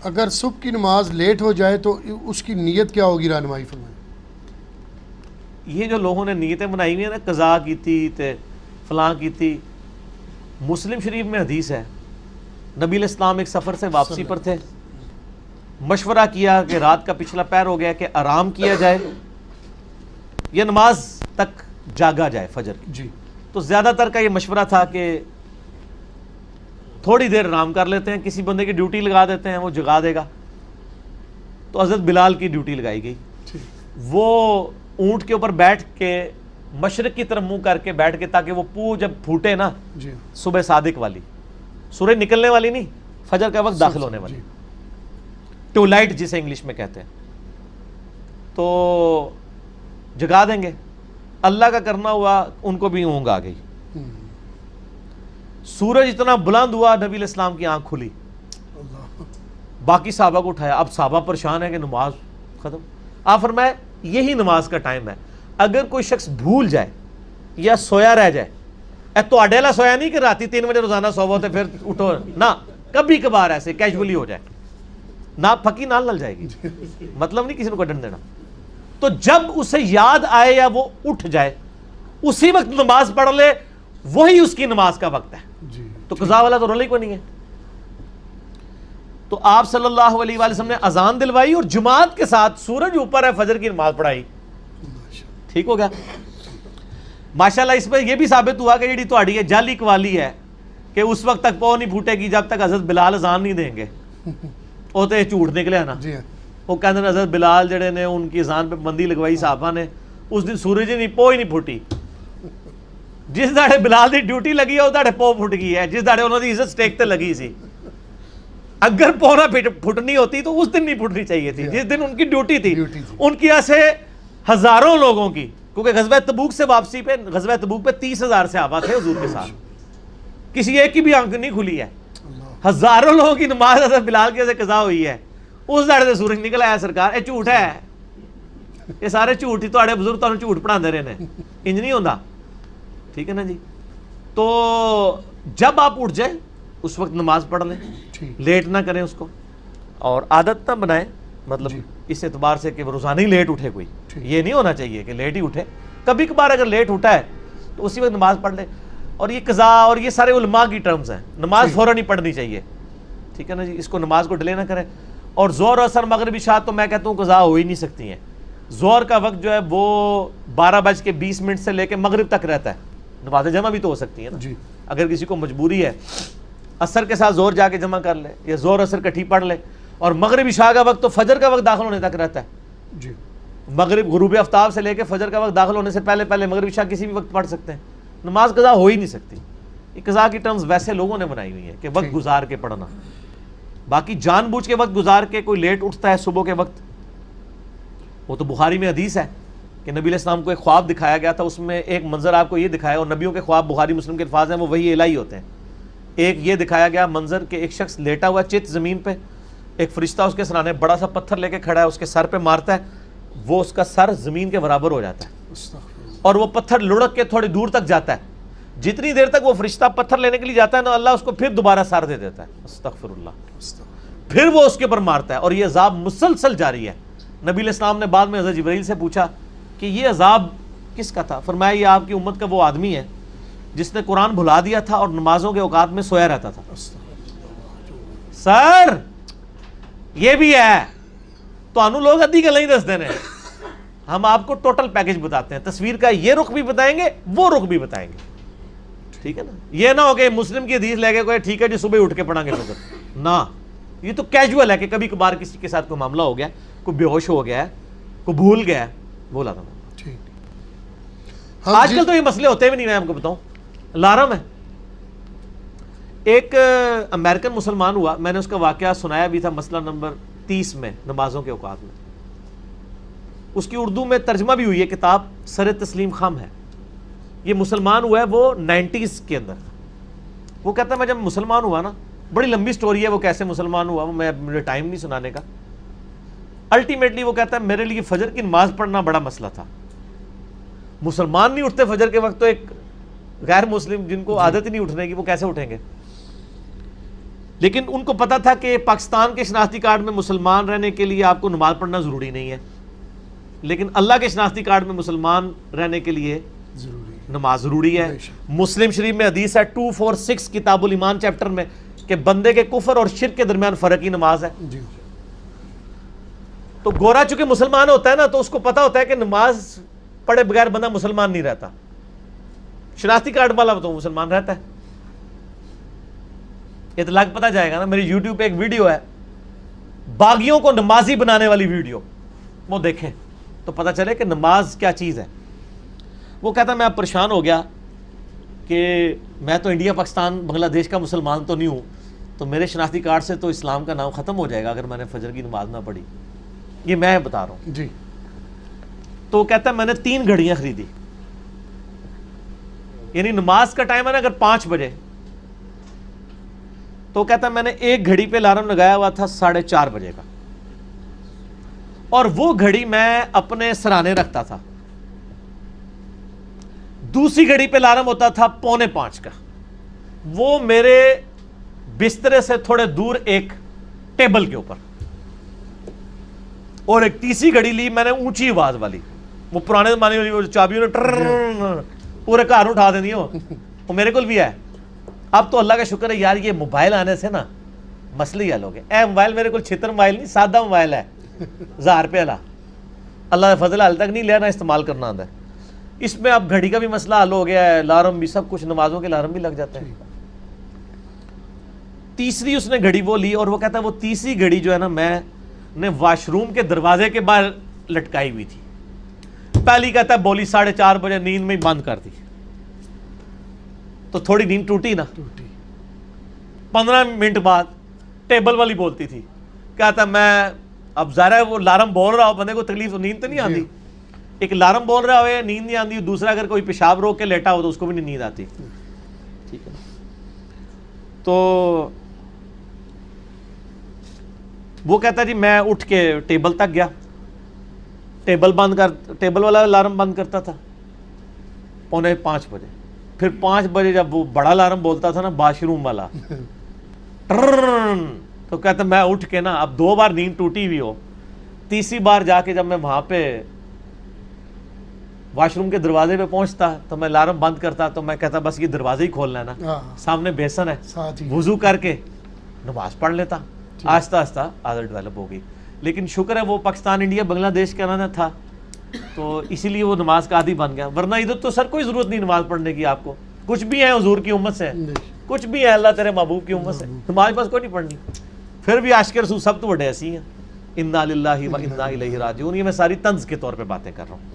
اگر صبح کی نماز لیٹ ہو جائے تو اس کی نیت کیا ہوگی، رہنمائی فرمائیں۔ یہ جو لوگوں نے نیتیں بنائی ہوئی ہیں نا، قضا کی تھی تے فلاں کی تھی، مسلم شریف میں حدیث ہے، نبی علیہ السلام ایک سفر سے واپسی پر تھے، مشورہ کیا کہ رات کا پچھلا پہر ہو گیا کہ آرام کیا جائے یا نماز تک جاگا جائے فجر کی۔ جی تو زیادہ تر کا یہ مشورہ تھا کہ تھوڑی دیر آرام کر لیتے ہیں، کسی بندے کی ڈیوٹی لگا دیتے ہیں، وہ جگا دے گا۔ تو حضرت بلال کی ڈیوٹی لگائی گئی، وہ اونٹ کے اوپر بیٹھ کے مشرق کی طرف منہ کر کے بیٹھ کے، تاکہ وہ پو جب پھوٹے نا جی صبح صادق والی، سورج نکلنے والی نہیں، فجر کا وقت داخل ہونے والی، ٹو لائٹ جسے انگلش میں کہتے ہیں، تو جگا دیں گے۔ اللہ کا کرنا ہوا ان کو بھی اونگ آ گئی، سورج اتنا بلند ہوا، نبی علیہ السلام کی آنکھ کھلی، باقی صحابہ کو اٹھایا۔ اب صحابہ پریشان ہے کہ نماز ختم۔ آپ فرمائے یہی نماز کا ٹائم ہے، اگر کوئی شخص بھول جائے یا سویا رہ جائے، تو اڈیلا سویا نہیں کہ راتی 3 بجے روزانہ سو ہوتے پھر اٹھو نہ، کبھی کبھار ایسے کیجولی ہو جائے، نہ پھکی نال نل جائے گی، مطلب نہیں کسی کو کڈن دینا۔ تو جب اسے یاد آئے یا وہ اٹھ جائے، اسی وقت نماز پڑھ لے، وہی اس کی نماز کا وقت ہے، تو قضا والا تو رول ہی کوئی نہیں ہے۔ تو آپ صلی اللہ علیہ وآلہ وسلم نے اذان دلوائی اور جماعت کے ساتھ سورج اوپر ہے فجر کی نماز پڑھائی، ٹھیک ہو گیا۔ ماشاءاللہ اس میں یہ بھی ثابت ہوا کہ جیڑی تہاڈی ہے جعلی قوالی ہے کہ اس وقت تک پاؤں نہیں پھوٹے گی جب تک حضرت بلال اذان نہیں دیں گے، وہ تو جھوٹ نکلے نا۔ وہ کہتے ہیں حضرت بلال جڑے نے ان کی اذان پہ بندی لگوائی صحابہ نے، اس دن سورج ہی نہیں، پو ہی نہیں پھوٹی۔ جس داڑے بلال دی ڈیوٹی لگی ہے اس داڑے پو پھٹ گئی ہے، جس داڑے انہوں دی عزت سٹیک تے لگی سی۔ اگر پو نہ پھٹنی ہوتی تو اس دن نہیں پھٹنی چاہیے تھی، جس دن ان کی ڈیوٹی تھی۔ ان کی ایسے ہزاروں لوگوں کی، کیونکہ غزوہ تبوک سے واپسی پہ، غزوہ تبوک پہ 30,000 صحابہ تھے حضور کے ساتھ، کسی ایک کی بھی آنکھ نہیں کھلی ہے، ہزاروں لوگوں کی نماز حضرت بلال کے سے قضا ہوئی ہے، اس داڑے سے سورج نکلا ہے۔ سرکار یہ جھوٹ ہے، یہ سارے جھوٹ ہی، تہاڈے بزرگ تانوں جھوٹ پڑھا دے رہے ہیں، انج نہیں ہوندا، ٹھیک ہے نا جی۔ تو جب آپ اٹھ جائیں اس وقت نماز پڑھ لیں، لیٹ نہ کریں اس کو، اور عادت نہ بنائیں، مطلب اس اعتبار سے کہ روزانہ ہی لیٹ اٹھے کوئی، یہ نہیں ہونا چاہیے کہ لیٹ ہی اٹھے، کبھی کبھار اگر لیٹ اٹھا ہے تو اسی وقت نماز پڑھ لے۔ اور یہ قضا اور یہ سارے علماء کی ٹرمز ہیں، نماز فوراً ہی پڑھنی چاہیے، ٹھیک ہے نا جی، اس کو نماز کو ڈیلے نہ کریں۔ اور ظہر اثر مغرب عشاء تو میں کہتا ہوں قضا ہو ہی نہیں سکتی ہیں۔ ظہر کا وقت جو ہے وہ 12:20 سے لے کے مغرب تک رہتا ہے، نماز جمع بھی تو ہو سکتی ہے نا اگر کسی کو مجبوری ہے، عصر کے ساتھ ظہر جا کے جمع کر لے یا ظہر عصر کٹھی پڑھ لے۔ اور مغرب عشاء کا وقت تو فجر کا وقت داخل ہونے تک رہتا ہے، مغرب غروب آفتاب سے لے کے فجر کا وقت داخل ہونے سے پہلے پہلے مغرب عشاء کسی بھی وقت پڑھ سکتے ہیں، نماز قضا ہو ہی نہیں سکتی۔ یہ قضا کی ٹرمز ویسے لوگوں نے بنائی ہوئی ہیں کہ وقت گزار کے پڑھنا، باقی جان بوجھ کے وقت گزار کے کوئی لیٹ اٹھتا ہے صبح کے وقت، وہ تو بخاری میں حدیث ہے کہ نبی علیہ السلام کو ایک خواب دکھایا گیا تھا، اس میں ایک منظر آپ کو یہ دکھایا، اور نبیوں کے خواب بخاری مسلم کے الفاظ ہیں وہ وہی الہی ہوتے ہیں۔ ایک یہ دکھایا گیا منظر کہ ایک شخص لیٹا ہوا چت زمین پہ، ایک فرشتہ اس کے سرانے بڑا سا پتھر لے کے کھڑا ہے، اس کے سر پہ مارتا ہے، وہ اس کا سر زمین کے برابر ہو جاتا ہے، اور وہ پتھر لڑک کے تھوڑی دور تک جاتا ہے، جتنی دیر تک وہ فرشتہ پتھر لینے کے لیے جاتا ہے نا، اللہ اس کو پھر دوبارہ سر دے دیتا ہے، استغفر اللہ، پھر وہ اس کے اوپر مارتا ہے، اور یہ عذاب مسلسل جاری ہے۔ نبی علیہ السلام نے بعد میں حضرت جبرائیل سے پوچھا کہ یہ عذاب کس کا تھا؟ فرمایا یہ آپ کی امت کا وہ آدمی ہے جس نے قرآن بھلا دیا تھا اور نمازوں کے اوقات میں سویا رہتا تھا۔ سر یہ بھی ہے تو انو لوگ ادھی گل نہیں دس دینے، ہم آپ کو ٹوٹل پیکج بتاتے ہیں، تصویر کا یہ رخ بھی بتائیں گے، وہ رخ بھی بتائیں گے، ٹھیک ہے نا۔ یہ نہ ہو کہ مسلم کی حدیث لے کے کوئی ٹھیک ہے جی صبح اٹھ کے پڑھیں گے فجر، نہ، یہ تو کیجول ہے کہ کبھی کبھار کسی کے ساتھ کوئی معاملہ ہو گیا، کوئی بے ہوش ہو گیا ہے، کوئی بھول گیا ہے، بولا تھا۔ آج کل تو یہ مسئلے ہوتے بھی نہیں، میں آپ کو بتاؤں، الارم ہے۔ ایک امریکن مسلمان ہوا، میں نے اس کا واقعہ سنایا بھی تھا مسئلہ نمبر 30 میں، نمازوں کے اوقات میں، اس کی اردو میں ترجمہ بھی ہوئی ہے کتاب، سر تسلیم خم ہے۔ یہ مسلمان ہوا ہے وہ 90s کے اندر، وہ کہتا ہے میں جب مسلمان ہوا نا، بڑی لمبی سٹوری ہے وہ کیسے مسلمان ہوا، مجھے ٹائم نہیں سنانے کا، الٹیمیٹلی وہ کہتا ہے میرے لیے فجر کی نماز پڑھنا بڑا مسئلہ تھا، مسلمان نہیں اٹھتے فجر کے وقت، تو ایک غیر مسلم جن کو عادت ہی نہیں اٹھنے کی وہ کیسے اٹھیں گے؟ لیکن ان کو پتا تھا کہ پاکستان کے شناختی کارڈ میں مسلمان رہنے کے لیے آپ کو نماز پڑھنا ضروری نہیں ہے، لیکن اللہ کے شناختی کارڈ میں مسلمان رہنے کے لیے نماز ضروری ہے۔ مسلم شریف میں حدیث ہے 246 کتاب الایمان چیپٹر میں کہ بندے کے کفر اور شرک کے درمیان فرق ہی نماز ہے۔ تو گورا چونکہ مسلمان ہوتا ہے نا، تو اس کو پتا ہوتا ہے کہ نماز پڑھے بغیر بندہ مسلمان نہیں رہتا، شناختی کارڈ والا تو مسلمان رہتا ہے۔ اطلاق پتا جائے گا نا، میری یوٹیوب پہ ایک ویڈیو ہے باغیوں کو نمازی بنانے والی ویڈیو، وہ دیکھیں تو پتا چلے کہ نماز کیا چیز ہے۔ وہ کہتا میں اب پریشان ہو گیا کہ میں تو انڈیا پاکستان بنگلہ دیش کا مسلمان تو نہیں ہوں، تو میرے شناختی کارڈ سے تو اسلام کا نام ختم ہو جائے گا اگر میں نے فجر کی نماز نہ پڑھی۔ یہ میں بتا رہا ہوں جی۔ تو کہتا ہے میں نے 3 گھڑیاں خریدی، یعنی نماز کا ٹائم ہے نا اگر 5 بجے، تو کہتا ہے میں نے ایک گھڑی پہ الارم لگایا ہوا تھا 4:30 بجے کا، اور وہ گھڑی میں اپنے سرانے رکھتا تھا۔ دوسری گھڑی پہ الارم ہوتا تھا 4:45 کا، وہ میرے بسترے سے تھوڑے دور ایک ٹیبل کے اوپر، اور ایک تیسری گھڑی لی میں نے اونچی آواز والی، وہ پرانے زمانے والی، وہ چابیوں نے پورے گھر اٹھا دینی ہو، وہ میرے کو بھی ہے۔ اب تو اللہ کا شکر ہے یار، یہ موبائل آنے سے نا مسئلہ ہی حل ہو گیا۔ اے موبائل میرے کو 76 موبائل نہیں، سادہ موبائل ہے 1000 روپے والا، اللہ کا فضل حال تک نہیں لینا، استعمال کرنا آتا ہے۔ اس میں اب گھڑی کا بھی مسئلہ حل ہو گیا ہے، الارم بھی، سب کچھ، نمازوں کے الارم بھی لگ جاتے ہیں۔ تیسری اس نے گھڑی وہ لی، اور وہ کہتا ہے وہ تیسری گھڑی جو ہے نا میں نے واش روم کے دروازے کے باہر لٹکائی ہوئی تھی۔ پہلی کہتا ہے بولی 4:30 بجے، نیند میں بند کر دی، تو تھوڑی نیند ٹوٹی نا۔ 15 منٹ بعد ٹیبل والی بولتی تھی، کہتا میں اب ظاہر ہے وہ الارم بول رہا ہو، بندے کو تکلیف تو نیند تو نہیں آتی، ایک الارم بول رہا ہوئے نیند نہیں آتی، دوسرا اگر کوئی پیشاب روک کے لیٹا ہو تو اس کو بھی نہیں نیند آتی، ٹھیک ہے۔ تو وہ کہتا جی میں اٹھ کے ٹیبل تک گیا، ٹیبل والا الارم بند کرتا تھا 4:45 بجے، پھر 5 بجے جب وہ بڑا الارم بولتا تھا نا واش روم والا، تو کہتا میں اٹھ کے نا، اب 2 بار نیند ٹوٹی ہوئی ہو، تیسری بار جا کے جب میں وہاں پہ واش روم کے دروازے پہ پہنچتا تو میں الارم بند کرتا، تو میں کہتا بس یہ دروازے ہی کھولنا ہے نا، سامنے بیسن ہے، وضو کر کے نماز پڑھ لیتا۔ آہستہ آہستہ عادت ڈیولپ ہو گئی، لیکن شکر ہے وہ پاکستان انڈیا بنگلہ دیش کا نا تھا، تو اسی لیے وہ نماز کا عادی بن گیا، ورنہ ادھر تو سر کوئی ضرورت نہیں نماز پڑھنے کی، آپ کو کچھ بھی ہے حضور کی امت سے، کچھ بھی ہے اللہ تیرے محبوب کی امت سے، تمہارے پاس کوئی نہیں پڑھنی، پھر بھی عاشق رسول سب تو بڑے ایسی ہیں۔ انا للہ و انا الیہ راجعون، یہ میں ساری طنز کے طور پہ باتیں کر رہا ہوں۔